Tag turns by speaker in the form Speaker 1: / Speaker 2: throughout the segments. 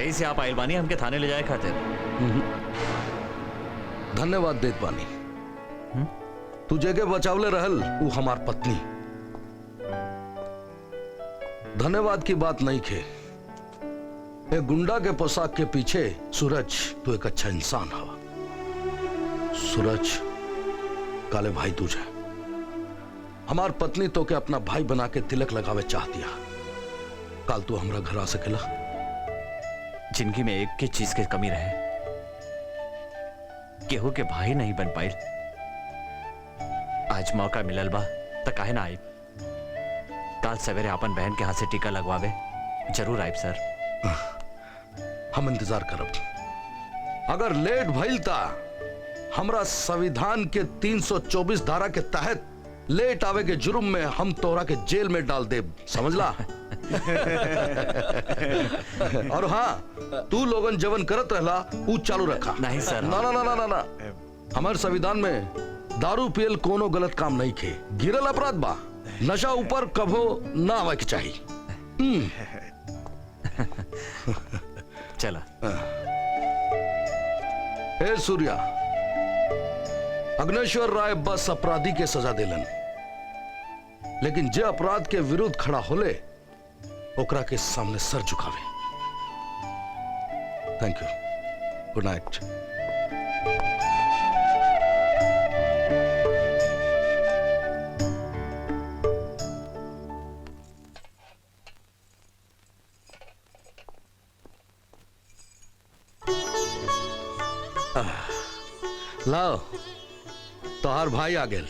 Speaker 1: यही से आप आइल बानी हमके थाने ले जाए खातिर।
Speaker 2: धन्यवाद देत बानी। तू जगह बचावले रहल वो हमार पत्नी। धन्यवाद की बात नहीं खे। एक गुंडा के पोशाक के पीछे सूरज तू एक अच्छा इंसान हवा। सूरज काले भाई तुझे हमार पत्नी तो के अपना भाई बना के तिलक लगावे चाह दिया। काल तू हमरा घर आ सकेला।
Speaker 1: जिंदगी में एक की चीज की कमी रहे, केहू के भाई नहीं बन पाइल। आज मौका मिलल बा तो काहे ना आइब। काल सवेरे अपन बहन के हाथ से टीका लगवावे जरूर आइब सर।
Speaker 2: हम इंतजार करब। अगर लेट भइल ता हमरा संविधान के 324 धारा के तहत लेट आवे के जुर्म में हम तोरा के जेल में डाल देब, समझला? और हाँ, तू लोगन जवन करत रहला ऊ चालू रखा।
Speaker 1: नहीं सर।
Speaker 2: ना ना ना ना ना ना, हमारे संविधान में दारू पियल कोनो गलत काम नहीं खे। गिरल अपराध बा। नशा ऊपर कभो ना आवे के चाहिए।
Speaker 1: चला।
Speaker 2: ए सूर्या, अग्नेश्वर राय बस अपराधी के सजा देलन, लेकिन जे अपराध के विरुद्ध खड़ा होले ओकरा के सामने सर झुकावे। Thank you. Good night. लाओ तोहार भाई आ गेल।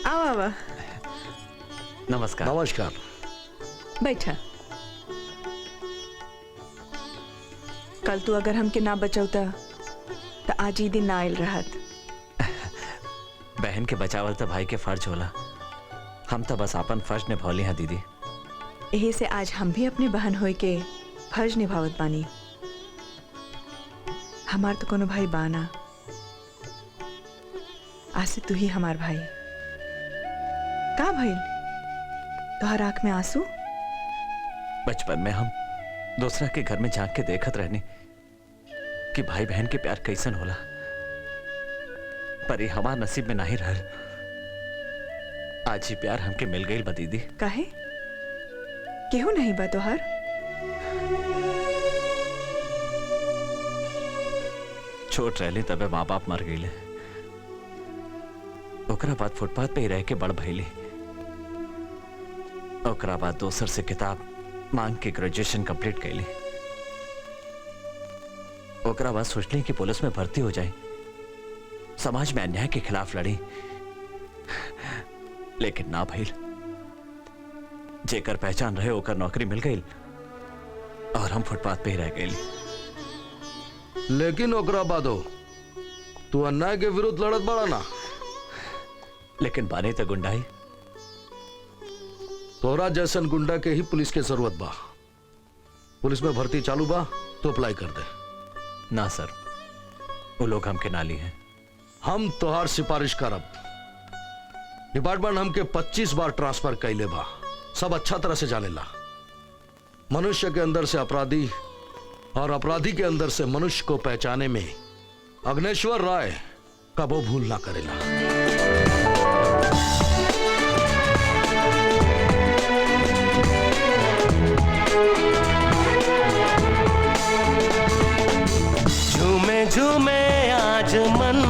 Speaker 3: आओ आवा।
Speaker 1: नमस्कार।
Speaker 2: नमस्कार।
Speaker 3: बैठा। कल तू अगर हमके ना बचौता तो आज ही दिन ना आयल रहत।
Speaker 1: बहन के बचावल तो भाई के फर्ज होला। हम तो बस अपन फर्ज निभौली हैं दीदी।
Speaker 3: यही से आज हम भी अपने बहन होए के फर्ज निभावत बानी। हमार तो कोनो भाई बाना, आज से तू ही हमार भाई। का भइल? तोहर आंख में आंसू?
Speaker 1: बचपन में हम दूसरा के घर में झांक के देखत रहने कि भाई बहन के प्यार कैसन होला, पर ये हमार नसीब में नहीं रहल। आज ही प्यार हमके मिल गई बा दीदी।
Speaker 3: काहे? केहू नहीं बा तोहर?
Speaker 1: छोट रहली तबे माँ बाप मर गईले। ओकरा बाद फुटपाथ पे ही रह के बड़ भइली। ओकरा बाद दोसर से किताब मांग के ग्रेजुएशन कंप्लीट कैली। ओकरा बाद सोचली कि पुलिस में भर्ती हो जाए, समाज में अन्याय के खिलाफ लड़ी, लेकिन ना भइल। जेकर पहचान रहे ओकर नौकरी मिल गई और हम फुटपाथ पे ही रह गई।
Speaker 2: लेकिन ओकरा बादो तू अन्याय के विरुद्ध लड़त बड़ा ना।
Speaker 1: लेकिन बानी तो गुंडाई।
Speaker 2: तोरा जैसन गुंडा के ही पुलिस के जरूरत बा। पुलिस में भर्ती चालू बा तो अप्लाई कर दे।
Speaker 1: ना सर, वो लोग हमके नाली हैं।
Speaker 2: हम तोहार सिफारिश करब। डिपार्टमेंट हमके 25 बार ट्रांसफर कैले बा। सब अच्छा तरह से जानेला। मनुष्य के अंदर से अपराधी और अपराधी के अंदर से मनुष्य को पहचाने में अग्नेश्वर राय कबो भूल ना करेला।
Speaker 4: झूमे झूमे आज मन